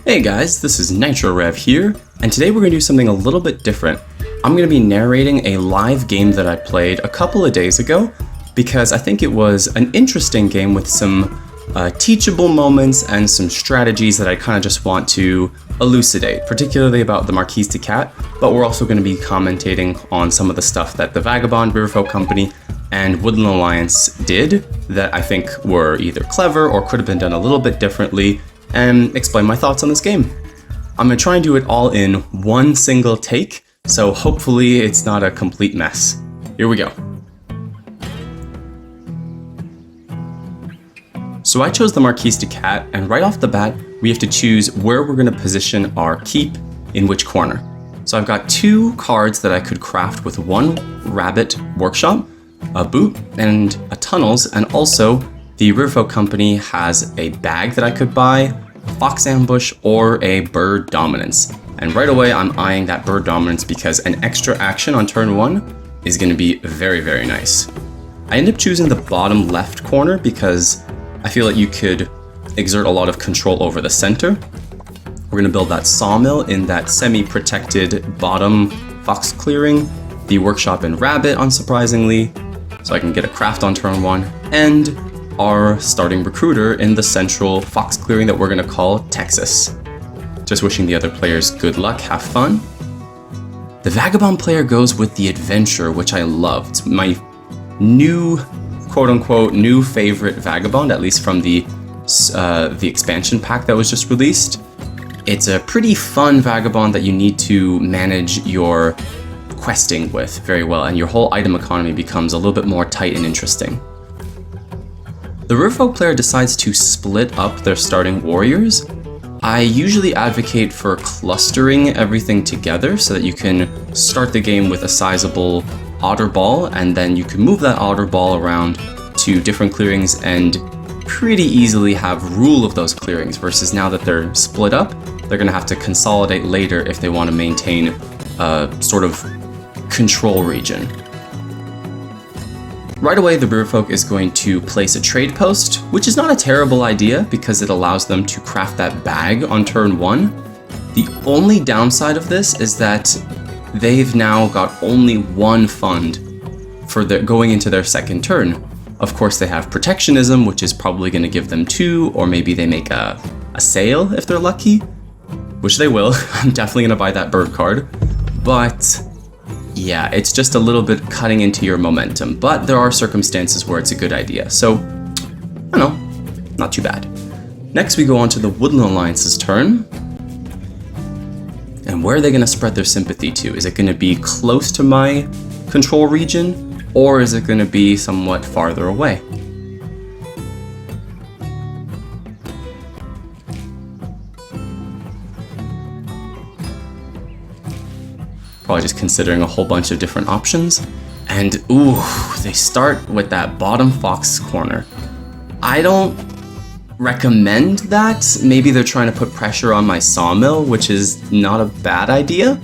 Hey guys, this is NitroRev here, and today we're going to do something a little bit different. I'm going to be narrating a live game that I played a couple of days ago, because I think it was an interesting game with some teachable moments and some strategies that I kind of just want to elucidate, particularly about the Marquise to Cat, but we're also going to be commentating on some of the stuff that the Vagabond, Riverfolk Company, and Woodland Alliance did that I think were either clever or could have been done a little bit differently, and explain my thoughts on this game. I'm going to try and do it all in one single take, so hopefully it's not a complete mess. Here we go. So I chose the Marquise to Cat, and right off the bat, we have to choose where we're going to position our keep in which corner. So I've got two cards that I could craft with one rabbit workshop, a boot, and a tunnels, and also the Riverfolk Company has a bag that I could buy, fox ambush, or a bird dominance. And right away I'm eyeing that bird dominance because an extra action on turn 1 is going to be very, very nice. I end up choosing the bottom left corner because I feel like you could exert a lot of control over the center. We're going to build that sawmill in that semi-protected bottom fox clearing, the workshop in rabbit unsurprisingly, so I can get a craft on turn 1, and our starting recruiter in the central fox clearing that we're going to call Texas. Just wishing the other players good luck, have fun. The Vagabond player goes with the adventure, which I loved. My new, quote-unquote, new favorite Vagabond, at least from the expansion pack that was just released. It's a pretty fun Vagabond that you need to manage your questing with very well, and your whole item economy becomes a little bit more tight and interesting. The Riverfolk player decides to split up their starting warriors. I usually advocate for clustering everything together so that you can start the game with a sizable otter ball, and then you can move that otter ball around to different clearings and pretty easily have rule of those clearings, versus now that they're split up, they're going to have to consolidate later if they want to maintain a sort of control region. Right away, the Riverfolk is going to place a trade post, which is not a terrible idea because it allows them to craft that bag on turn 1. The only downside of this is that they've now got only one fund for going into their second turn. Of course, they have protectionism, which is probably going to give them 2, or maybe they make a sale if they're lucky, which they will. I'm definitely going to buy that bird card, but yeah, it's just a little bit cutting into your momentum, but there are circumstances where it's a good idea. So, I don't know, not too bad. Next, we go on to the Woodland Alliance's turn. And where are they going to spread their sympathy to? Is it going to be close to my control region, or is it going to be somewhat farther away? Probably just considering a whole bunch of different options. And ooh, they start with that bottom fox corner. I don't recommend that. Maybe they're trying to put pressure on my sawmill, which is not a bad idea.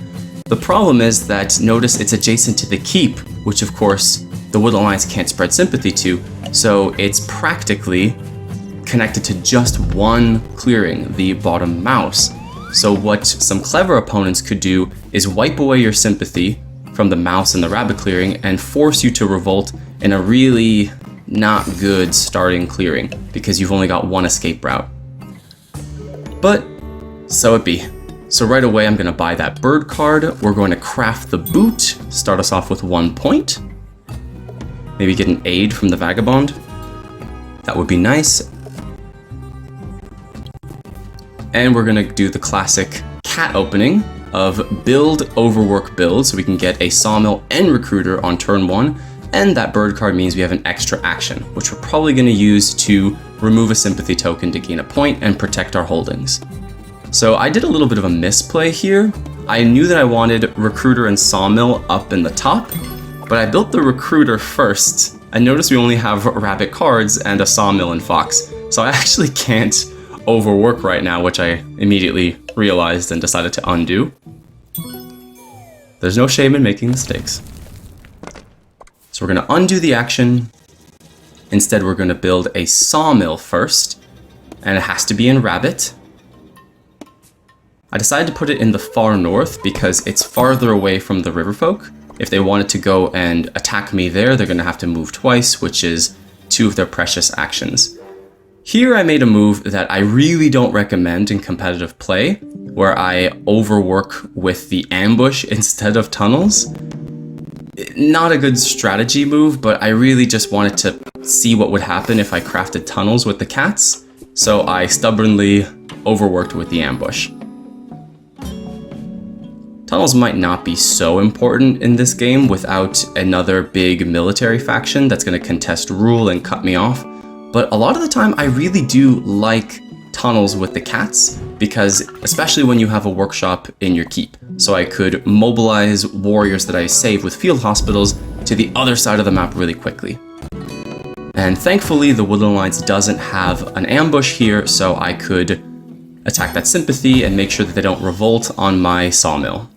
The problem is that notice it's adjacent to the keep, which of course the Woodland Alliance can't spread sympathy to, so it's practically connected to just one clearing, the bottom mouse. So what some clever opponents could do is wipe away your sympathy from the mouse and the rabbit clearing and force you to revolt in a really not good starting clearing because you've only got one escape route. But so it be. So right away I'm going to buy that bird card. We're going to craft the boot, start us off with 1 point. Maybe get an aid from the Vagabond. That would be nice. And we're gonna do the classic cat opening of build, overwork, build, so we can get a sawmill and recruiter on turn 1, and that bird card means we have an extra action, which we're probably gonna use to remove a sympathy token to gain a point and protect our holdings. So I did a little bit of a misplay here. I knew that I wanted recruiter and sawmill up in the top, but I built the recruiter first, and notice we only have rabbit cards and a sawmill and fox, so I actually can't overwork right now, which I immediately realized and decided to undo. There's no shame in making mistakes. So we're going to undo the action. Instead, we're going to build a sawmill first, and it has to be in rabbit. I decided to put it in the far north because it's farther away from the riverfolk. If they wanted to go and attack me there, they're going to have to move twice, which is 2 of their precious actions. Here I made a move that I really don't recommend in competitive play, where I overwork with the ambush instead of tunnels. Not a good strategy move, but I really just wanted to see what would happen if I crafted tunnels with the cats, so I stubbornly overworked with the ambush. Tunnels might not be so important in this game without another big military faction that's going to contest rule and cut me off, but a lot of the time I really do like tunnels with the cats, because especially when you have a workshop in your keep, so I could mobilize warriors that I save with field hospitals to the other side of the map really quickly. And thankfully the Woodland Alliance doesn't have an ambush here, so I could attack that sympathy and make sure that they don't revolt on my sawmill.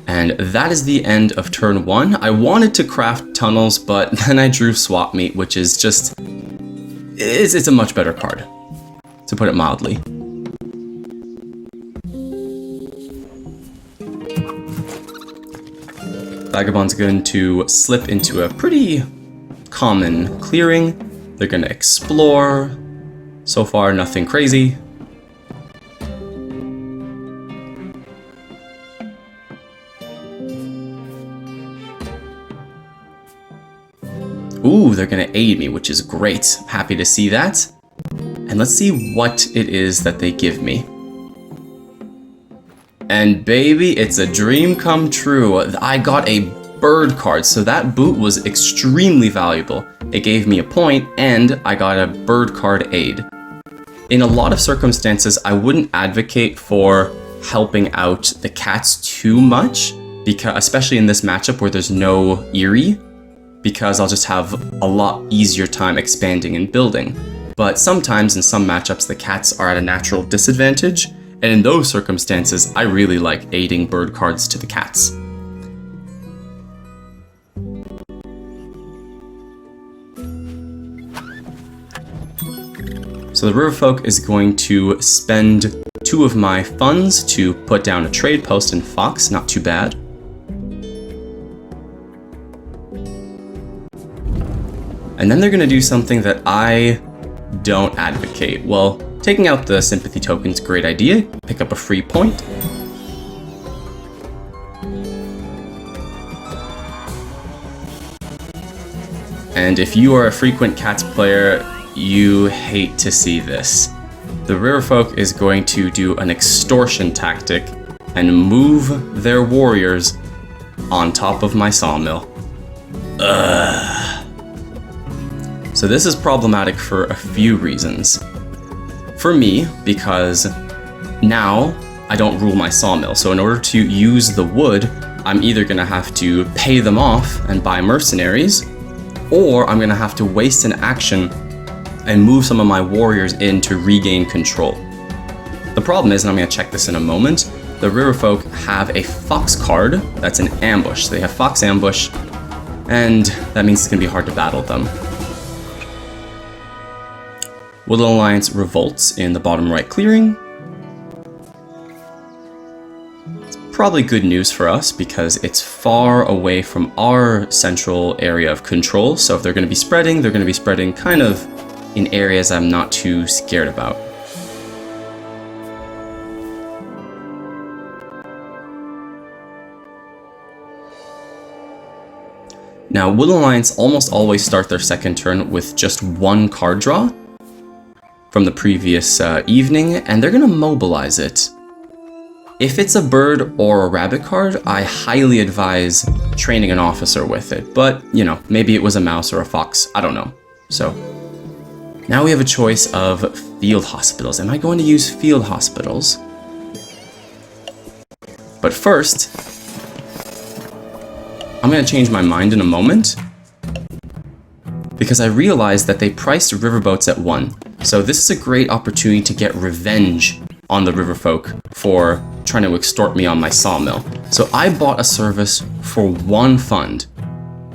And that is the end of turn 1. I wanted to craft tunnels, but then I drew swap meet, which is just... It's a much better card, to put it mildly. Vagabond's going to slip into a pretty common clearing. They're going to explore. So far, nothing crazy. Ooh, they're gonna aid me, which is great. Happy to see that. And let's see what it is that they give me. And baby, it's a dream come true. I got a bird card, so that boot was extremely valuable. It gave me a point, and I got a bird card aid. In a lot of circumstances, I wouldn't advocate for helping out the cats too much, because especially in this matchup where there's no Eerie, because I'll just have a lot easier time expanding and building. But sometimes in some matchups the cats are at a natural disadvantage, and in those circumstances I really like aiding bird cards to the cats. So the Riverfolk is going to spend 2 of my funds to put down a trade post in Fox, not too bad. And then they're going to do something that I don't advocate. Well, taking out the sympathy token's a great idea. Pick up a free point. And if you are a frequent Cats player, you hate to see this. The Riverfolk is going to do an extortion tactic and move their warriors on top of my sawmill. Ugh. So this is problematic for a few reasons. For me, because now I don't rule my sawmill, so in order to use the wood, I'm either going to have to pay them off and buy mercenaries, or I'm going to have to waste an action and move some of my warriors in to regain control. The problem is, and I'm going to check this in a moment, the Riverfolk have a Fox card that's an ambush. So they have Fox ambush, and that means it's going to be hard to battle them. Woodland Alliance revolts in the bottom right clearing. It's probably good news for us because it's far away from our central area of control, so if they're going to be spreading, they're going to be spreading kind of in areas I'm not too scared about. Now, Woodland Alliance almost always start their second turn with just 1 card draw from the previous evening, and they're going to mobilize it. If it's a bird or a rabbit card, I highly advise training an officer with it, but, you know, maybe it was a mouse or a fox, I don't know. So, now we have a choice of field hospitals. Am I going to use field hospitals? But first, I'm going to change my mind in a moment, because I realized that they priced riverboats at 1. So this is a great opportunity to get revenge on the Riverfolk for trying to extort me on my sawmill. So I bought a service for 1 fund.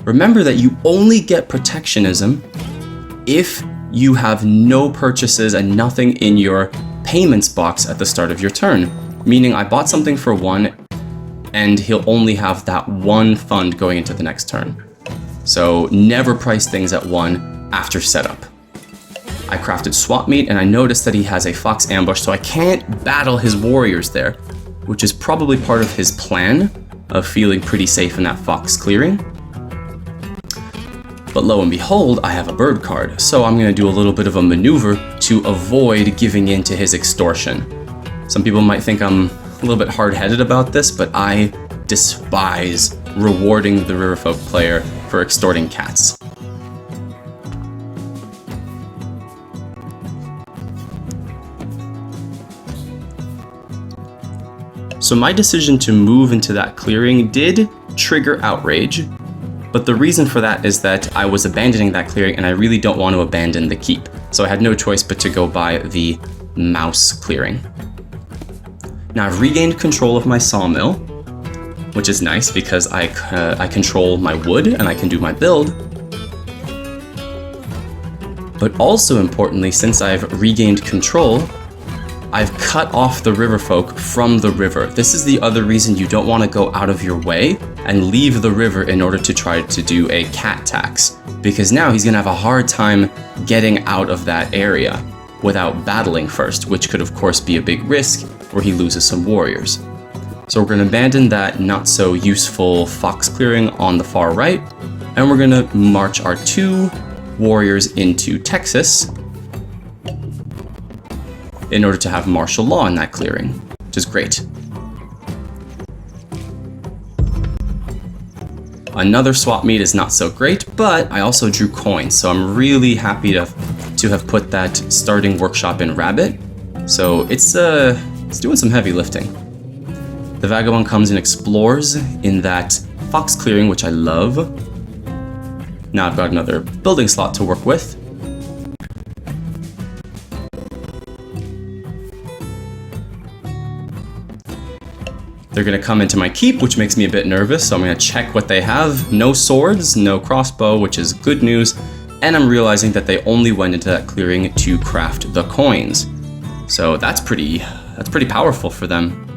Remember that you only get protectionism if you have no purchases and nothing in your payments box at the start of your turn, meaning I bought something for 1 and he'll only have that 1 fund going into the next turn. So never price things at 1 after setup. I crafted swap meat and I noticed that he has a fox ambush, so I can't battle his warriors there, which is probably part of his plan of feeling pretty safe in that fox clearing. But lo and behold, I have a bird card, so I'm gonna do a little bit of a maneuver to avoid giving in to his extortion. Some people might think I'm a little bit hard-headed about this, but I despise rewarding the Riverfolk player for extorting cats. So my decision to move into that clearing did trigger outrage, but the reason for that is that I was abandoning that clearing and I really don't want to abandon the keep. So I had no choice but to go by the mouse clearing. Now I've regained control of my sawmill, which is nice because I control my wood and I can do my build. But also importantly, since I've regained control, I've cut off the riverfolk from the river. This is the other reason you don't want to go out of your way and leave the river in order to try to do a cat tax, because now he's going to have a hard time getting out of that area without battling first, which could of course be a big risk where he loses some warriors. So we're going to abandon that not so useful fox clearing on the far right, and we're going to march our 2 warriors into Texas in order to have martial law in that clearing, which is great. Another swap meet is not so great, but I also drew coins, so I'm really happy to have put that starting workshop in Rabbit. So it's doing some heavy lifting. The Vagabond comes and explores in that fox clearing, which I love. Now I've got another building slot to work with. They're gonna come into my keep, which makes me a bit nervous, so I'm gonna check what they have. No swords, no crossbow, which is good news, and I'm realizing that they only went into that clearing to craft the coins. So that's pretty powerful for them.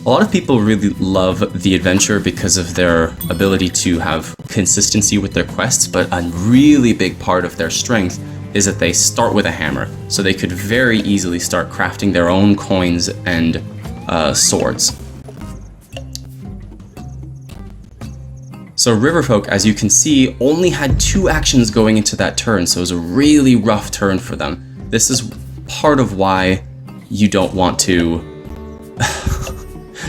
A lot of people really love the adventure because of their ability to have consistency with their quests, but a really big part of their strength is that they start with a hammer, so they could very easily start crafting their own coins and swords. So Riverfolk, as you can see, only had 2 actions going into that turn, so it was a really rough turn for them. This is part of why you don't want to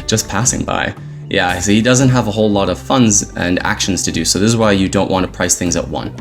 just passing by. Yeah, so he doesn't have a whole lot of funds and actions to do, so this is why you don't want to price things at 1.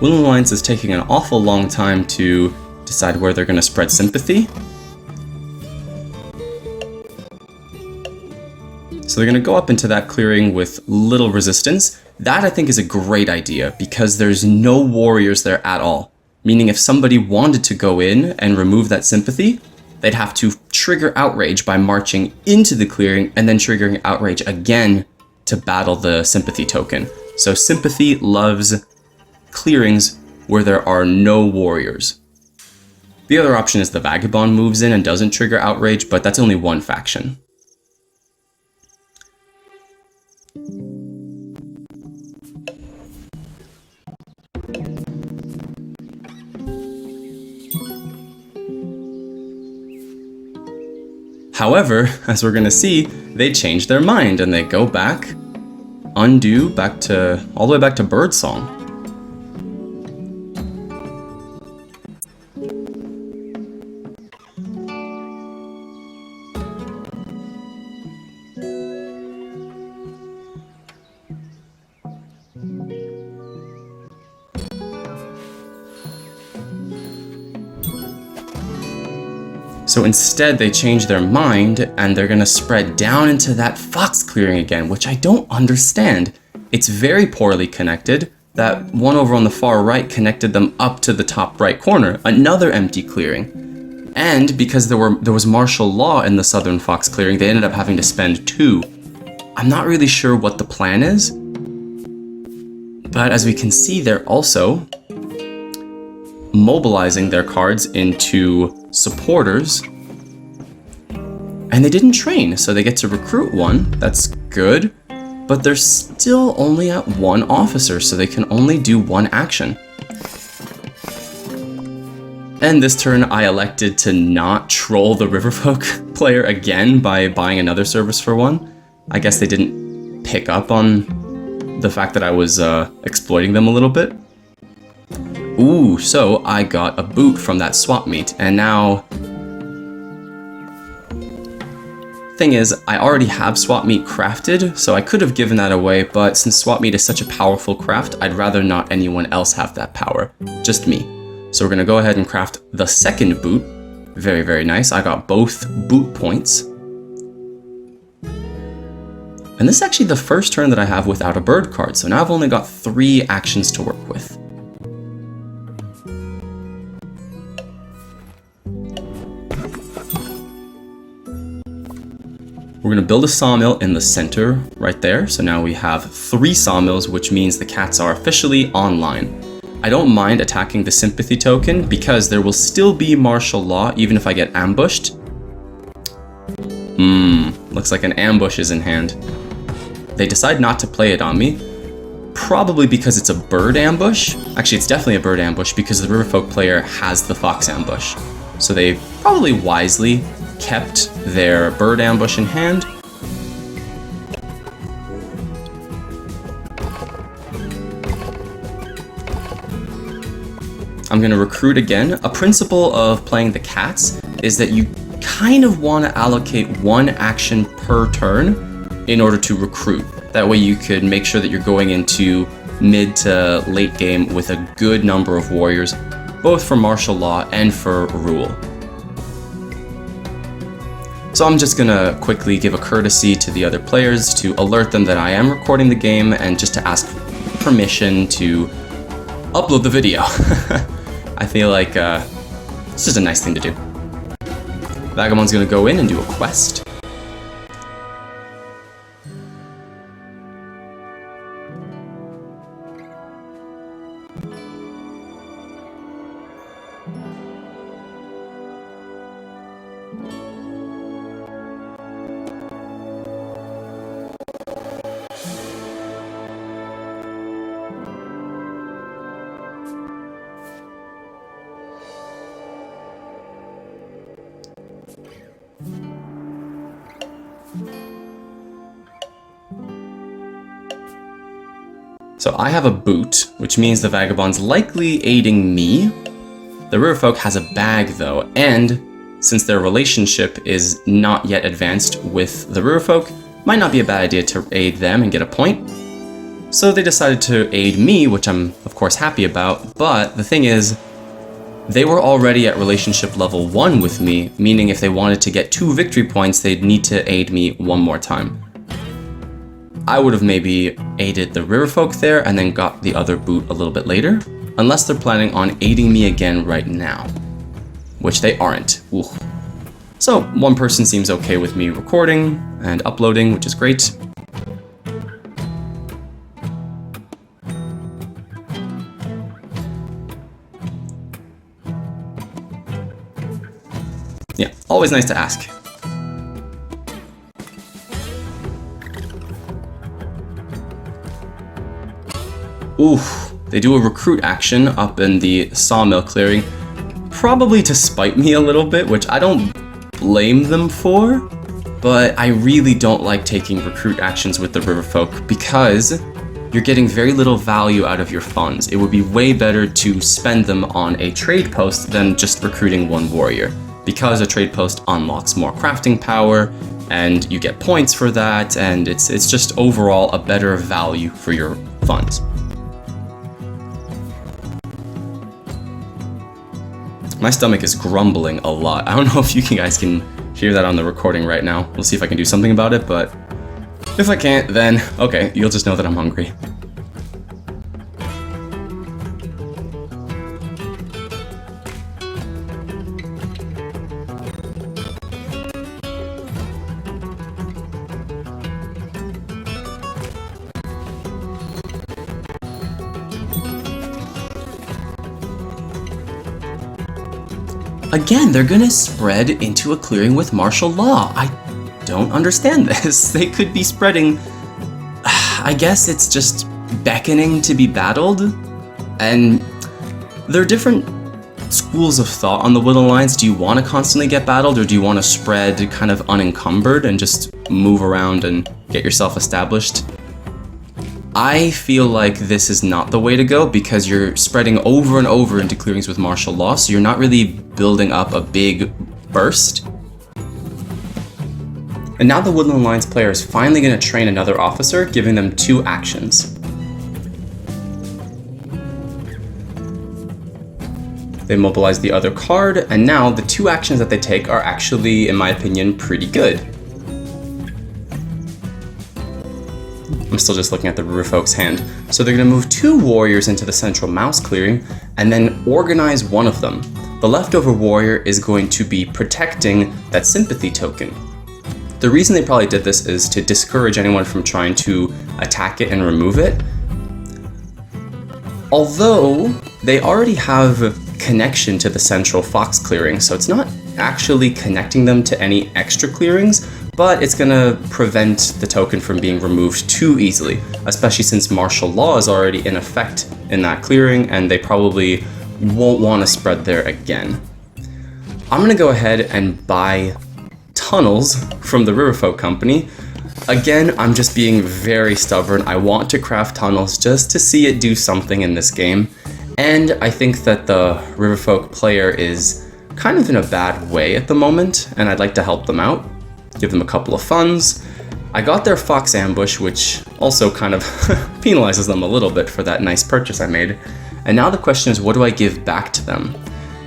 Woodland Alliance is taking an awful long time to decide where they're going to spread sympathy. So they're going to go up into that clearing with little resistance. That I think is a great idea because there's no warriors there at all. Meaning if somebody wanted to go in and remove that sympathy, they'd have to trigger outrage by marching into the clearing and then triggering outrage again to battle the sympathy token. So sympathy loves clearings where there are no warriors. The other option is the Vagabond moves in and doesn't trigger outrage, but that's only one faction. However, as we're gonna see, they change their mind and they go back, all the way back to Birdsong. So instead they change their mind and they're gonna spread down into that fox clearing again, which I don't understand. It's very poorly connected. That one over on the far right connected them up to the top right corner, another empty clearing. And because there was martial law in the southern fox clearing, they ended up having to spend 2. I'm not really sure what the plan is, but as we can see, they're also mobilizing their cards into supporters. And they didn't train, so they get to recruit 1. That's good. But they're still only at 1 officer, so they can only do 1 action. And this turn I elected to not troll the Riverfolk player again by buying another service for 1. I guess they didn't pick up on the fact that I was exploiting them a little bit. Ooh, so I got a boot from that swap meet, and now... Thing is, I already have swap meat crafted, so I could have given that away, but since swap meat is such a powerful craft, I'd rather not anyone else have that power, just me. So we're gonna go ahead and craft the second boot. Very, very nice. I got both boot points. And this is actually the first turn that I have without a bird card, so now I've only got 3 actions to work with. We're going to build a sawmill in the center right there. So now we have 3 sawmills, which means the cats are officially online. I don't mind attacking the sympathy token because there will still be martial law even if I get ambushed. Looks like an ambush is in hand. They decide not to play it on me, probably because it's a bird ambush. Actually, it's definitely a bird ambush because the Riverfolk player has the fox ambush. So they probably wisely kept their bird ambush in hand. I'm going to recruit again. A principle of playing the cats is that you kind of want to allocate 1 action per turn in order to recruit. That way you could make sure that you're going into mid to late game with a good number of warriors, both for martial law and for rule. So I'm just gonna quickly give a courtesy to the other players to alert them that I am recording the game and just to ask permission to upload the video. I feel like it's just a nice thing to do. Vagabond's gonna go in and do a quest. So I have a boot, which means the Vagabond's likely aiding me. The Riverfolk has a bag though, and since their relationship is not yet advanced with the Riverfolk, might not be a bad idea to aid them and get a point. So they decided to aid me, which I'm of course happy about, but the thing is, they were already at relationship level 1 with me, meaning if they wanted to get 2 victory points, they'd need to aid me 1 more time. I would have maybe aided the Riverfolk there and then got the other boot a little bit later, unless they're planning on aiding me again right now, which they aren't. Ooh. So 1 person seems okay with me recording and uploading, which is great. Yeah, always nice to ask. Oof, they do a recruit action up in the sawmill clearing, probably to spite me a little bit, which I don't blame them for, but I really don't like taking recruit actions with the Riverfolk because you're getting very little value out of your funds. It would be way better to spend them on a trade post than just recruiting 1 warrior, because a trade post unlocks more crafting power, and you get points for that, and it's just overall a better value for your funds. My stomach is grumbling a lot. I don't know if you guys can hear that on the recording right now. We'll see if I can do something about it, but if I can't, then okay, you'll just know that I'm hungry. Again, they're gonna spread into a clearing with martial law. I don't understand this. They could be spreading... I guess it's just beckoning to be battled. And there are different schools of thought on the Woodland Alliance. Do you want to constantly get battled, or do you want to spread kind of unencumbered and just move around and get yourself established? I feel like this is not the way to go, because you're spreading over and over into clearings with martial law, so you're not really building up a big burst. And now the Woodland Alliance player is finally going to train another officer, giving them 2 actions. They mobilize the other card, and now the 2 actions that they take are actually, in my opinion, pretty good. I'm still just looking at the River Folk's hand. So they're going to move 2 warriors into the central mouse clearing and then organize one of them. The leftover warrior is going to be protecting that sympathy token. The reason they probably did this is to discourage anyone from trying to attack it and remove it. Although they already have connection to the central fox clearing, so it's not actually connecting them to any extra clearings, but it's going to prevent the token from being removed too easily, especially since martial law is already in effect in that clearing, and they probably won't want to spread there again. I'm going to go ahead and buy tunnels from the Riverfolk Company. Again, I'm just being very stubborn. I want to craft tunnels just to see it do something in this game, and I think that the Riverfolk player is kind of in a bad way at the moment, and I'd like to help them out. Give them a couple of funds. I got their fox ambush, which also kind of penalizes them a little bit for that nice purchase I made. And now the question is, what do I give back to them?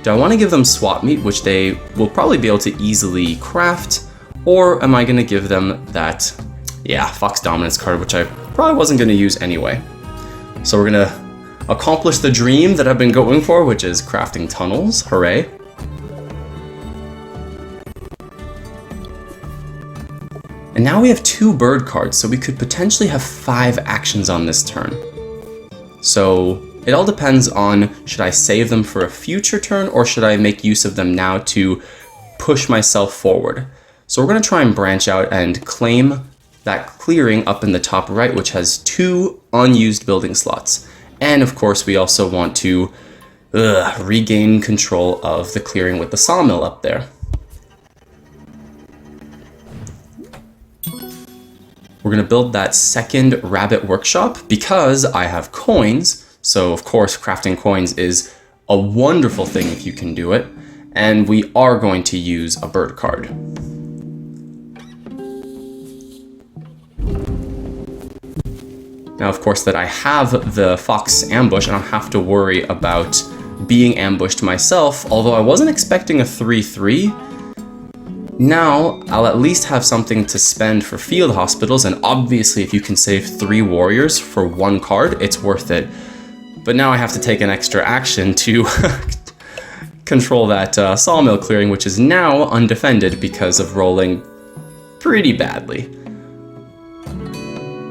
Do I want to give them swap meat, which they will probably be able to easily craft, or am I going to give them that, fox dominance card, which I probably wasn't going to use anyway. So we're going to accomplish the dream that I've been going for, which is crafting tunnels. Hooray. And now we have 2 bird cards, so we could potentially have 5 actions on this turn. So it all depends on, should I save them for a future turn, or should I make use of them now to push myself forward? So we're going to try and branch out and claim that clearing up in the top right, which has 2 unused building slots. And of course, we also want to regain control of the clearing with the sawmill up there. We're going to build that second rabbit workshop because I have coins. So of course, crafting coins is a wonderful thing if you can do it. And we are going to use a bird card. Now, of course, that I have the fox ambush, I don't have to worry about being ambushed myself, although I wasn't expecting a 3/3. Now, I'll at least have something to spend for field hospitals, and obviously if you can save 3 warriors for 1 card, it's worth it. But now I have to take an extra action to control that sawmill clearing, which is now undefended because of rolling pretty badly.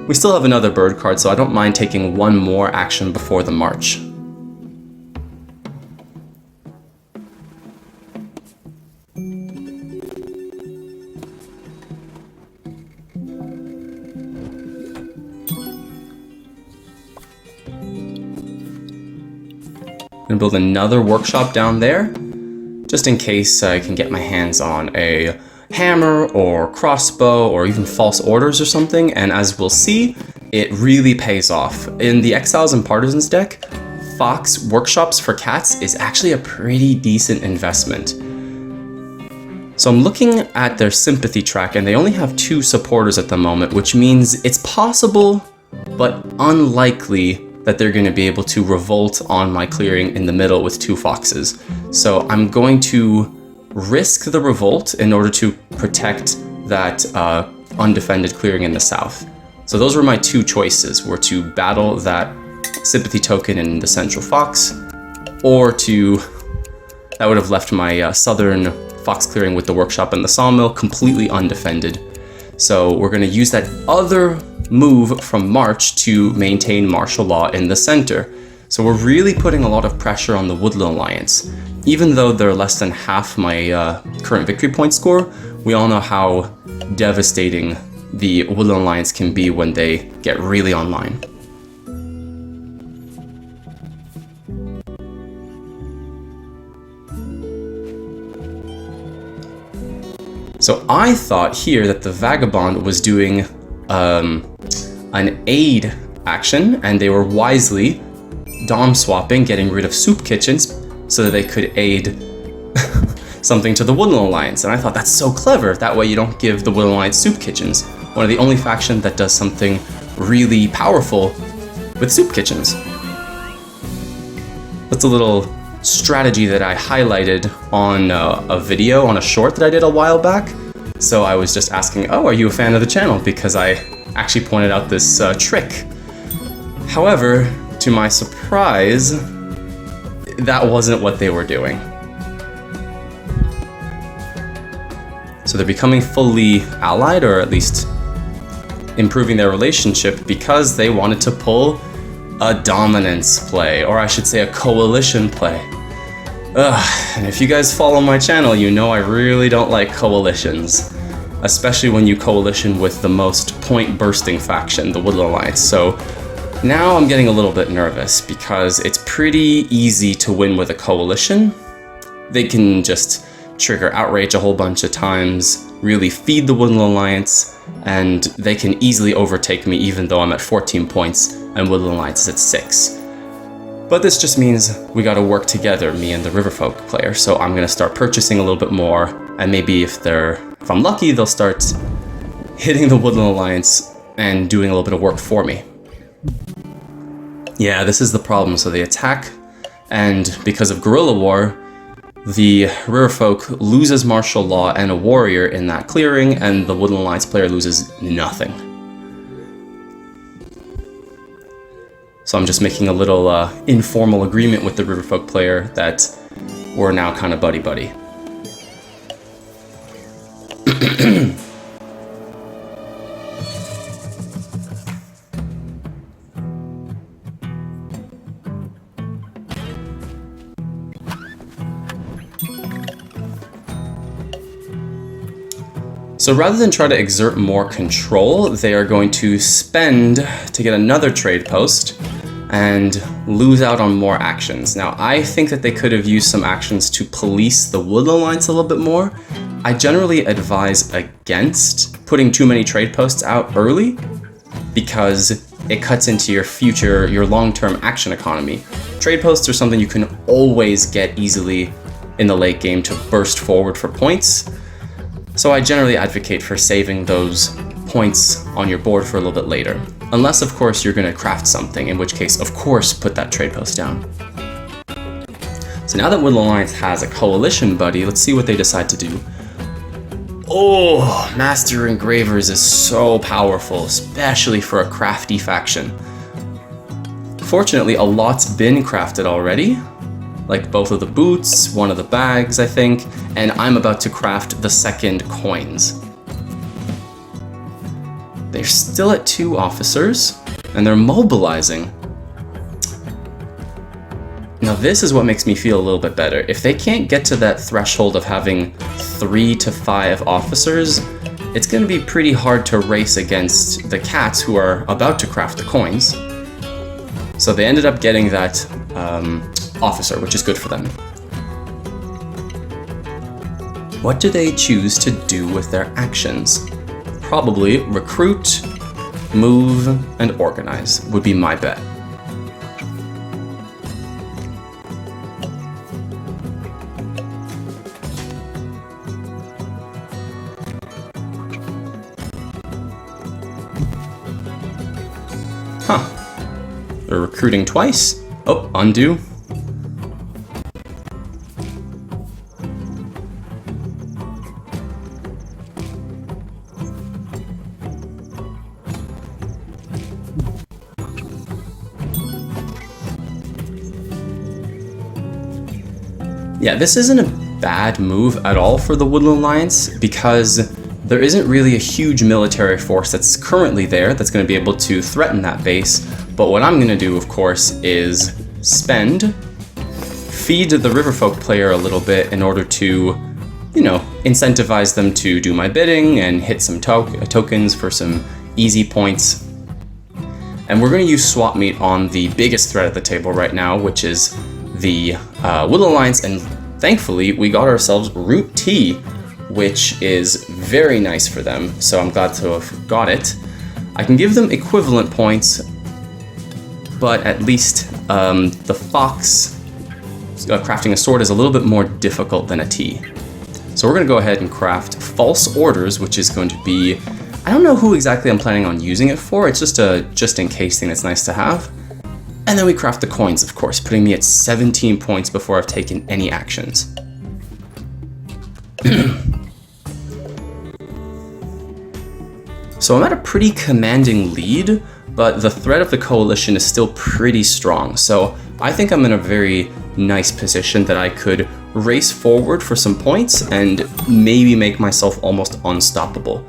We still have another bird card, so I don't mind taking 1 more action before the march. I'm gonna build another workshop down there, just in case I can get my hands on a hammer or crossbow or even false orders or something, and as we'll see, it really pays off. In the Exiles and Partisans deck, Fox Workshops for Cats is actually a pretty decent investment. So I'm looking at their sympathy track, and they only have 2 supporters at the moment, which means it's possible, but unlikely that they're going to be able to revolt on my clearing in the middle with 2 foxes. So I'm going to risk the revolt in order to protect that undefended clearing in the south. So those were my 2 choices, were to battle that sympathy token in the central fox, or that would have left my southern fox clearing with the workshop and the sawmill completely undefended. So we're going to use that other move from March to maintain martial law in the center. So we're really putting a lot of pressure on the Woodland Alliance. Even though they're less than half my current victory point score, we all know how devastating the Woodland Alliance can be when they get really online. So I thought here that the Vagabond was doing an aid action, and they were wisely dom swapping, getting rid of soup kitchens so that they could aid something to the Woodland Alliance. And I thought that's so clever. That way you don't give the Woodland Alliance soup kitchens. One of the only factions that does something really powerful with soup kitchens. That's a little strategy that I highlighted on a video, on a short that I did a while back. So I was just asking, oh, are you a fan of the channel? Because I actually pointed out this trick. However, to my surprise, that wasn't what they were doing. So they're becoming fully allied, or at least improving their relationship, because they wanted to pull a dominance play, or I should say a coalition play. And if you guys follow my channel, you know I really don't like coalitions, especially when you coalition with the most point-bursting faction, the Woodland Alliance. So now I'm getting a little bit nervous, because it's pretty easy to win with a coalition. They can just trigger outrage a whole bunch of times, really feed the Woodland Alliance, and they can easily overtake me even though I'm at 14 points and Woodland Alliance is at 6. But this just means we gotta work together, me and the Riverfolk player, so I'm gonna start purchasing a little bit more, and maybe if I'm lucky, they'll start hitting the Woodland Alliance and doing a little bit of work for me. Yeah, this is the problem. So they attack, and because of guerrilla war, the Riverfolk loses martial law and a warrior in that clearing, and the Woodland Alliance player loses nothing. So I'm just making a little informal agreement with the Riverfolk player that we're now kind of buddy-buddy. So rather than try to exert more control, they are going to spend to get another trade post and lose out on more actions. Now, I think that they could have used some actions to police the Woodland Alliance a little bit more. I generally advise against putting too many trade posts out early, because it cuts into your long-term action economy. Trade posts are something you can always get easily in the late game to burst forward for points. So I generally advocate for saving those points on your board for a little bit later. Unless, of course, you're going to craft something, in which case, of course, put that trade post down. So now that Woodland Alliance has a coalition buddy, let's see what they decide to do. Oh, Master Engravers is so powerful, especially for a crafty faction. Fortunately, a lot's been crafted already. Like both of the boots, one of the bags, I think, and I'm about to craft the second coins. They're still at 2 officers, and they're mobilizing. Now this is what makes me feel a little bit better. If they can't get to that threshold of having 3 to 5 officers, it's going to be pretty hard to race against the cats who are about to craft the coins. So they ended up getting that officer, which is good for them. What do they choose to do with their actions? Probably recruit, move, and organize would be my bet. They're recruiting twice. Oh, undo. Yeah, this isn't a bad move at all for the Woodland Alliance because there isn't really a huge military force that's currently there that's going to be able to threaten that base. But what I'm going to do, of course, is feed the Riverfolk player a little bit in order to, you know, incentivize them to do my bidding and hit some tokens for some easy points. And we're going to use swap meet on the biggest threat at the table right now, which is the Woodland Alliance, and thankfully we got ourselves Route T, which is very nice for them, so I'm glad to have got it. I can give them equivalent points, but at least the Fox crafting a sword is a little bit more difficult than a T. So we're going to go ahead and craft False Orders, which is going to be, I don't know who exactly I'm planning on using it for, it's just a just-in-case thing that's nice to have. And then we craft the coins, of course, putting me at 17 points before I've taken any actions. So I'm at a pretty commanding lead, but the threat of the coalition is still pretty strong. So I think I'm in a very nice position that I could race forward for some points and maybe make myself almost unstoppable.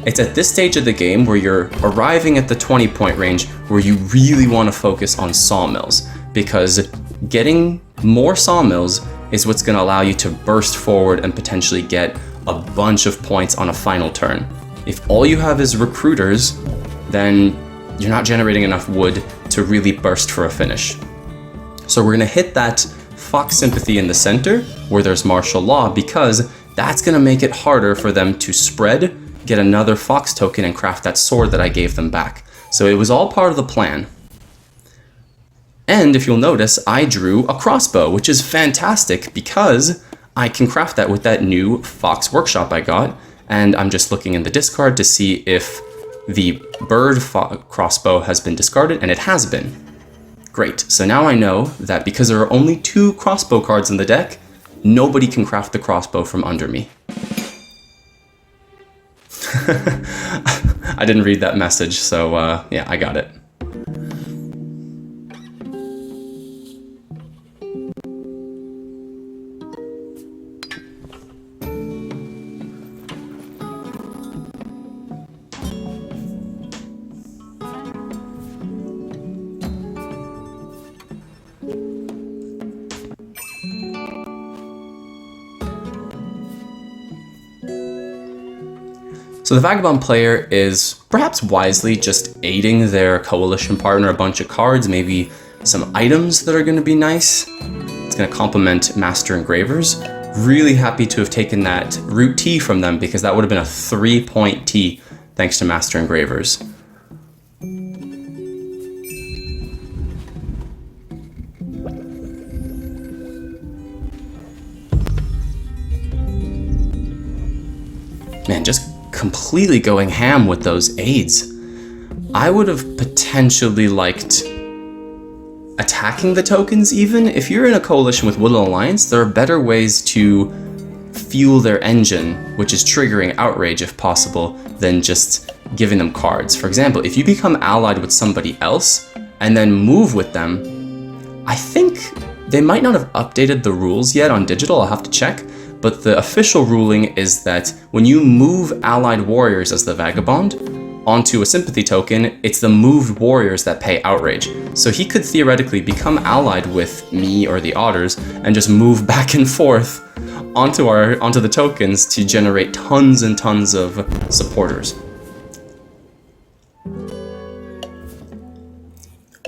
It's at this stage of the game where you're arriving at the 20-point range where you really want to focus on sawmills, because getting more sawmills is what's going to allow you to burst forward and potentially get a bunch of points on a final turn. If all you have is recruiters, then you're not generating enough wood to really burst for a finish. So we're going to hit that Fox Sympathy in the center where there's martial law, because that's going to make it harder for them to spread, get another Fox token, and craft that sword that I gave them back. So it was all part of the plan. And if you'll notice, I drew a crossbow, which is fantastic because I can craft that with that new Fox workshop I got. And I'm just looking in the discard to see if the bird crossbow has been discarded, and it has been. Great, so now I know that because there are only 2 crossbow cards in the deck, nobody can craft the crossbow from under me. I didn't read that message, so yeah, I got it. So the Vagabond player is perhaps wisely just aiding their coalition partner a bunch of cards, maybe some items that are going to be nice. It's going to complement Master Engravers. Really happy to have taken that Route T from them, because that would have been a 3-point T thanks to Master Engravers. Man, just completely going ham with those aids. I would have potentially liked attacking the tokens even. If you're in a coalition with Woodland Alliance, there are better ways to fuel their engine, which is triggering outrage if possible, than just giving them cards. For example, if you become allied with somebody else and then move with them, I think they might not have updated the rules yet on digital, I'll have to check. But the official ruling is that when you move allied warriors as the Vagabond onto a sympathy token, it's the moved warriors that pay outrage. So he could theoretically become allied with me or the Otters and just move back and forth onto the tokens to generate tons and tons of supporters.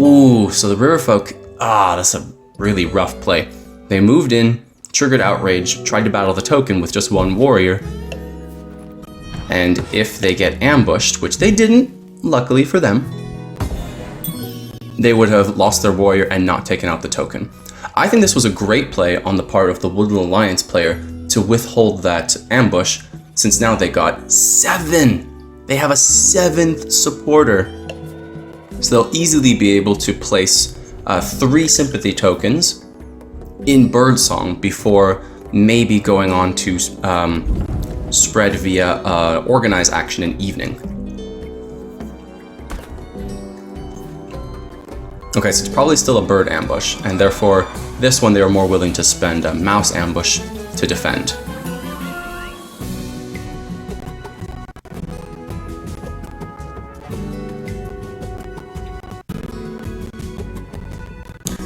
Ooh, so the Riverfolk, that's a really rough play. They moved in, triggered outrage, tried to battle the token with just 1 warrior, and if they get ambushed, which they didn't, luckily for them, they would have lost their warrior and not taken out the token. I think this was a great play on the part of the Woodland Alliance player to withhold that ambush, since now they got 7! They have a 7th supporter. So they'll easily be able to place 3 sympathy tokens in Birdsong before maybe going on to spread via organize action in evening. Okay, so it's probably still a bird ambush, and therefore this one they are more willing to spend a mouse ambush to defend.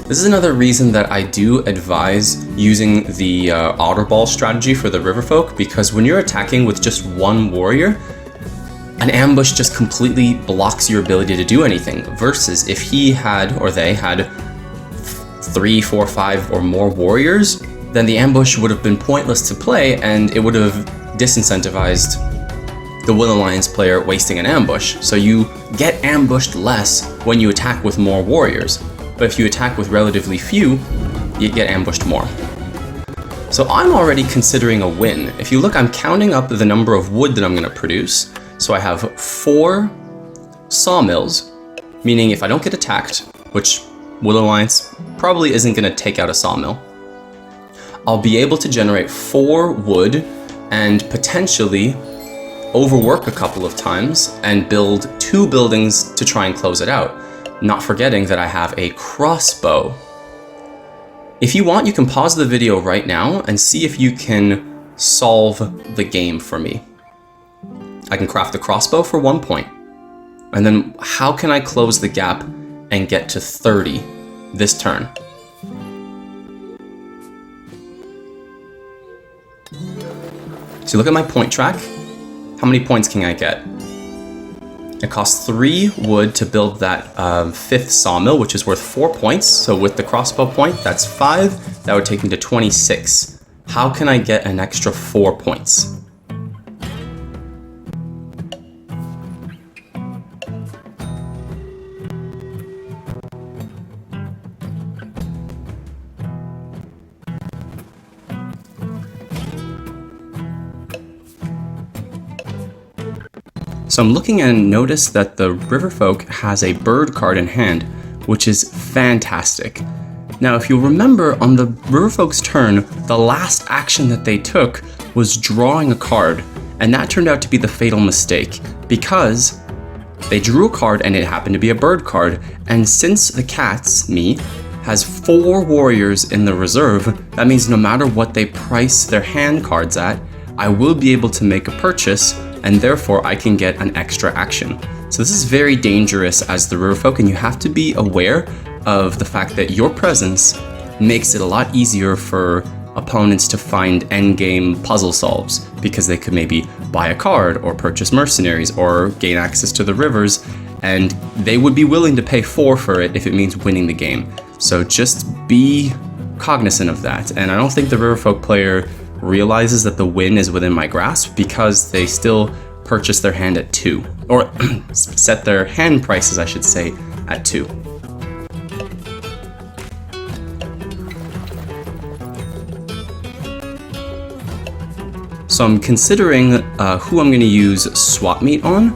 This is another reason that I do advise using the otter ball strategy for the riverfolk, because when you're attacking with just one warrior, an ambush just completely blocks your ability to do anything, versus if he had, or they had 3, 4, 5 or more warriors, then the ambush would have been pointless to play and it would have disincentivized the Will Alliance player wasting an ambush. So you get ambushed less when you attack with more warriors. But if you attack with relatively few, you get ambushed more. So I'm already considering a win. If you look, I'm counting up the number of wood that I'm going to produce. So I have 4 sawmills, meaning if I don't get attacked, which Will Alliance probably isn't going to take out a sawmill, I'll be able to generate 4 wood and potentially overwork a couple of times and build 2 buildings to try and close it out. Not forgetting that I have a crossbow. If you want, you can pause the video right now and see if you can solve the game for me. I can craft the crossbow for 1 point. And then how can I close the gap and get to 30 this turn? So look at my point track. How many points can I get? It costs 3 wood to build that 5th sawmill, which is worth 4 points. So with the crossbow point, that's 5. That would take me to 26. How can I get an extra 4 points? So I'm looking and notice that the Riverfolk has a bird card in hand, which is fantastic. Now, if you remember, on the Riverfolk's turn, the last action that they took was drawing a card, and that turned out to be the fatal mistake, because they drew a card and it happened to be a bird card, and since the cat's, me, has 4 warriors in the reserve, that means no matter what they price their hand cards at, I will be able to make a purchase, and therefore I can get an extra action. So this is very dangerous as the Riverfolk, and you have to be aware of the fact that your presence makes it a lot easier for opponents to find endgame puzzle solves, because they could maybe buy a card or purchase mercenaries or gain access to the rivers, and they would be willing to pay 4 for it if it means winning the game. So just be cognizant of that. And I don't think the Riverfolk player realizes that the win is within my grasp, because they still purchase their hand at 2, or set their hand prices, I should say, at 2. So I'm considering who I'm going to use swap meet on.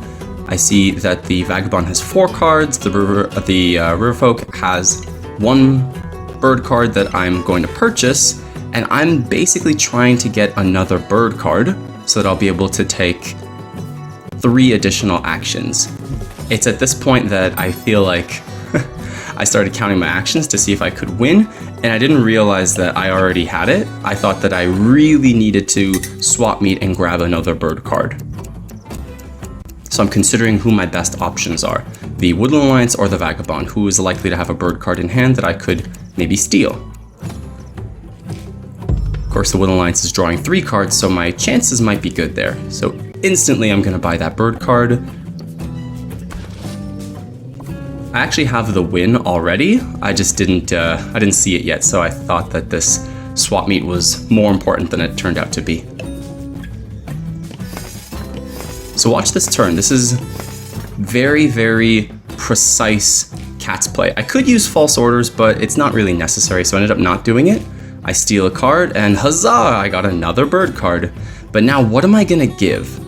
I see that the Vagabond has 4 cards, the Riverfolk has 1 bird card that I'm going to purchase, and I'm basically trying to get another bird card so that I'll be able to take 3 additional actions. It's at this point that I feel like I started counting my actions to see if I could win, and I didn't realize that I already had it. I thought that I really needed to swap meet and grab another bird card. So I'm considering who my best options are. The Woodland Alliance or the Vagabond, who is likely to have a bird card in hand that I could maybe steal. Of course, the Woodland Alliance is drawing 3 cards, so my chances might be good there. So instantly I'm going to buy that bird card. I actually have the win already. I just didn't see it yet, so I thought that this swap meet was more important than it turned out to be. So watch this turn. This is very, very precise cat's play. I could use false orders, but it's not really necessary, so I ended up not doing it. I steal a card, and huzzah, I got another bird card. But now what am I gonna give?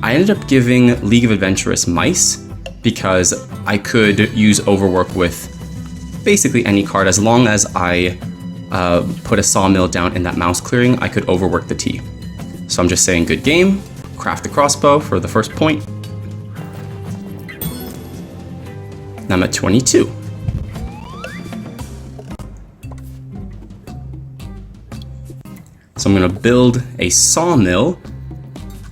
I ended up giving League of Adventurous Mice because I could use overwork with basically any card. As long as I put a sawmill down in that mouse clearing, I could overwork the T. So I'm just saying good game, craft the crossbow for the first point. Now I'm at 22. So I'm gonna build a sawmill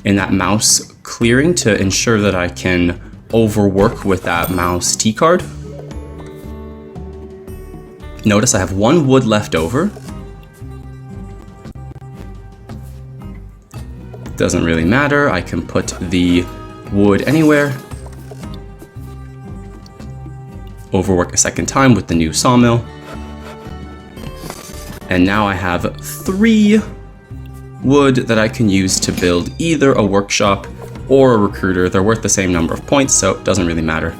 in that mouse clearing to ensure that I can overwork with that mouse T card. Notice I have 1 wood left over. Doesn't really matter, I can put the wood anywhere. Overwork a second time with the new sawmill. And now I have 3 wood that I can use to build either a workshop or a recruiter. They're worth the same number of points, so it doesn't really matter.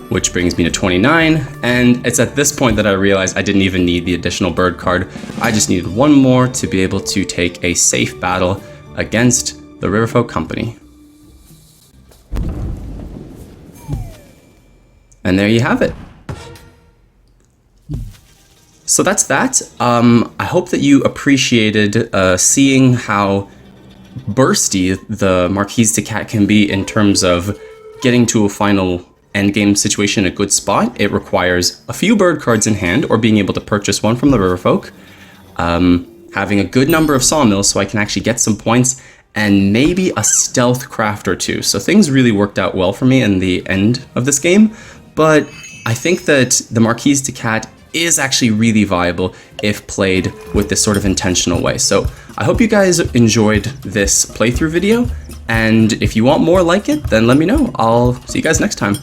Which brings me to 29, and it's at this point that I realized I didn't even need the additional bird card. I just needed 1 more to be able to take a safe battle against the Riverfolk Company. And there you have it. So that's that. I hope that you appreciated seeing how bursty the Marquise de Cat can be in terms of getting to a final endgame situation in a good spot. It requires a few bird cards in hand or being able to purchase one from the Riverfolk, having a good number of sawmills so I can actually get some points, and maybe a stealth craft or 2. So things really worked out well for me in the end of this game, but I think that the Marquise de Cat is actually really viable if played with this sort of intentional way. So I hope you guys enjoyed this playthrough video, and if you want more like it, then let me know. I'll see you guys next time.